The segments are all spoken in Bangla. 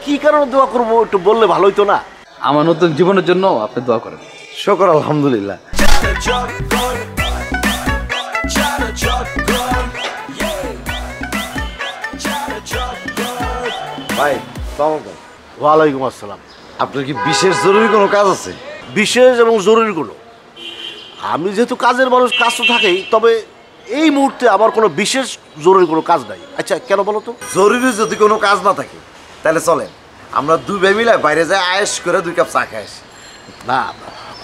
কি কারণে দোয়া করবো একটু বললে ভালো হইতো না? আমার নতুন জীবনের জন্য আপনি দোয়া করেন। শুকর আলহামদুলিল্লাহ। ভাই ওয়ালাইকুম আসসালাম। আপনার কি বিশেষ জরুরি কোনো কাজ আছে? বিশেষ এবং জরুরি কোনো, আমি যেহেতু কাজের মানুষ, কাজ তো থাকেই, তবে এই মুহূর্তে আমার কোনো বিশেষ জরুরি কোনো কাজ নাই। আচ্ছা কেন বলো তো? জরুরি যদি কোনো কাজ না থাকে তাহলে চলেন আমরা দুই ভাই মিলে বাইরে যাই, আয়েশ করে 2 কাপ চা খাই আসি। না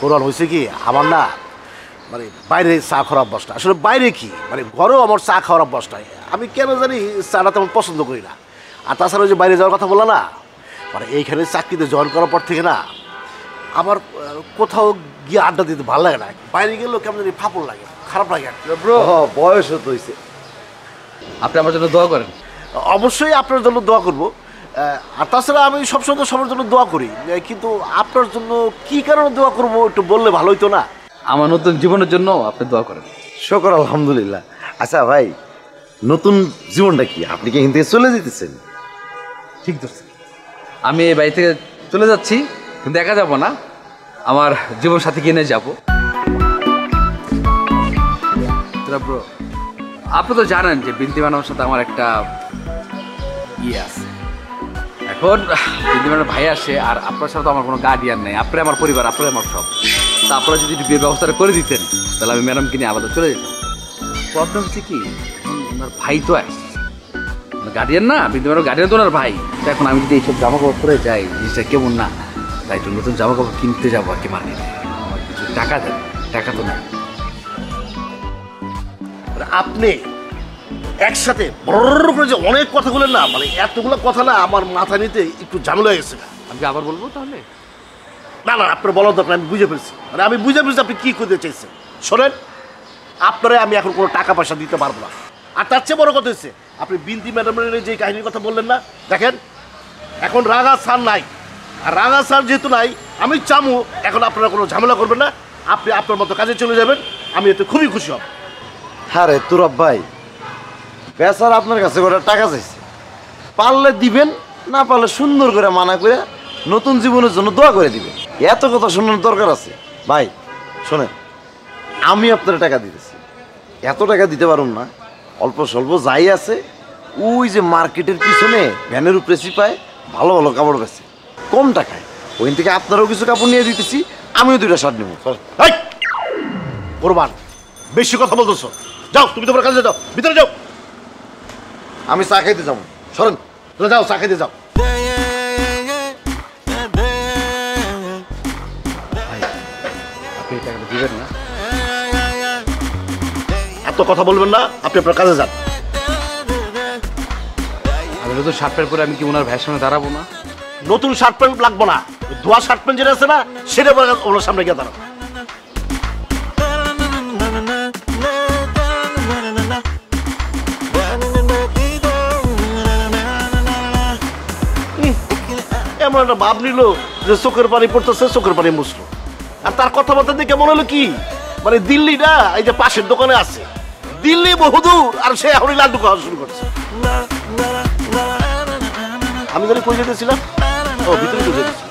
কোরআন হয়েছে কি, আমার না মানে বাইরে চা খাওয়ার অভ্যাসটা, আসলে বাইরে কি মানে ঘরেও আমার চা খাওয়ার অভ্যাসটা, আমি কেন জানি চাটা তেমন পছন্দ করি না। আর তাছাড়া যে বাইরে যাওয়ার কথা বললো না, মানে এইখানে চাকরিতে জয়েন করার পর থেকে না আমার কোথাও গিয়ে আড্ডা দিতে ভালো লাগে না। বাইরে গেলেও কেমন জানি ফাপড় লাগে, খারাপ লাগে। ব্রো বয়স তো হয়েছে, আপনি আমার জন্য দোয়া করেন। অবশ্যই আপনার জন্য দোয়া করবো। আর তাছাড়া আমি সবসময় তো সবার জন্য দোয়া করি, কিন্তু আপনার জন্য কি কারণে দোয়া করবো একটু বললে ভালো হইতো না? আমার নতুন জীবনের জন্য আপনি দোয়া করেন। শুকর আলহামদুলিল্লাহ। আচ্ছা ভাই, নতুন জীবনটা কি? আপনি কি এখান থেকে চলে যেতেছেন? ঠিক ধরছেন, আমি এই বাড়ি থেকে চলে যাচ্ছি, কিন্তু একা যাব না, আমার জীবন সাথীকে নিয়ে যাবো। ব্রো আপনি তো জানেন যে বিনতি ম্যাডামের সাথে আমার একটা ইয়ে আছে। এখন বিনতি ম্যাডামের ভাই আসে, আর আপনার সাথে তো আমার কোনো গার্ডিয়ান নেই, আপনি আমার পরিবার, আপনি আমার সব। তা আপনারা যদি একটু বিয়ের ব্যবস্থাটা করে দিতেন তাহলে আমি ম্যাডামকে নিয়ে আলাদা চলে যেতাম। প্রবলেম হচ্ছে কি, ওনার ভাই তো আসছে, গার্ডিয়ান না, বিনতি ম্যাডাম গার্ডিয়ান তো ওনার ভাই। তো এখন আমি যদি এইসব জামা কাপড় পরে যাই, জিনিসটা কেমন না, তাই একটু নতুন জামা কাপড় কিনতে যাবো আর কি মার্কেটে। আমার কিছু টাকা দেন, টাকা তো না। আপনি একসাথে বড় করে যে অনেক কথা বলেন না, মানে এতগুলো কথা না আমার মাথা নিতে একটু ঝামেলা হয়ে গেছে। আমি আবার বলবো তাহলে? না না, আপনার বলার দরকার, আমি বুঝে ফেলছি, মানে আমি বুঝে ফেলছি আপনি কী করতে চাইছেন। শোনেন, আপনারা আমি এখন কোনো টাকা পয়সা দিতে পারবো না। আর তার চেয়ে বড় কথা হচ্ছে, আপনি বিনতি ম্যাডামের যে কাহিনীর কথা বললেন না, দেখেন এখন রাগা স্যার নাই, আর রাগা স্যার যেহেতু নাই, আমি চামু এখন আপনারা কোনো ঝামেলা করবেন না, আপনি আপনার মতো কাজে চলে যাবেন, আমি এতে খুবই খুশি হব। হ্যাঁ রে তুরব ভাই, বেচার আপনার কাছে করে টাকা চাইছে, পারলে দিবেন, না পারলে সুন্দর করে মানা করে নতুন জীবনের জন্য দোয়া করে দিবেন। এত কথা শোনার দরকার আছে? ভাই শোনেন, আমি আপনার টাকা দিতেছি, এত টাকা দিতে পারুন না, অল্প স্বল্প যাই আছে ওই যে মার্কেটের পিছনে ভ্যানের উপরে চিপায় ভালো ভালো কাপড় বেছে কম টাকায়, ওইখান থেকে আপনারও কিছু কাপড় নিয়ে দিতেছি, আমিও 2টা শার্ট নেবো। কোরবান, বেশি কথা বলতেছো, যাও তুমি তোমার কাজে যাও, ভিতরে যাও। আমি চা খাইতে যাবো, সরেন। যাও চা খাইতে যাও। আপনি এই টাকাটা দিবেন না? এত কথা বলবেন না, আপনি আপনার কাজে যান। আমি নতুন শার্ট প্যান্ট পরে আমি কি ওনার ভাইয়ের সামনে দাঁড়াবো না? নতুন শার্ট প্যান্ট লাগবো না, ধোয়া শার্ট প্যান্ট যেটা আছে না, সেটা ওনার সামনে গিয়ে দাঁড়ান। এমন একটা ভাব নিল যে চোখের পানি পড়তেছে, চোখের পানি মুছলো। আর তার কথাবার্তা দেখে মনে হলো কি, মানে দিল্লিটা এই যে পাশের দোকানে আছে, দিল্লি বহুদূর, আর সে এখনই লাড্ডু খাওয়া শুরু করছে। আমি জানি কই যেতেছিলাম, ও ভিতরে ঢুকে গেছি।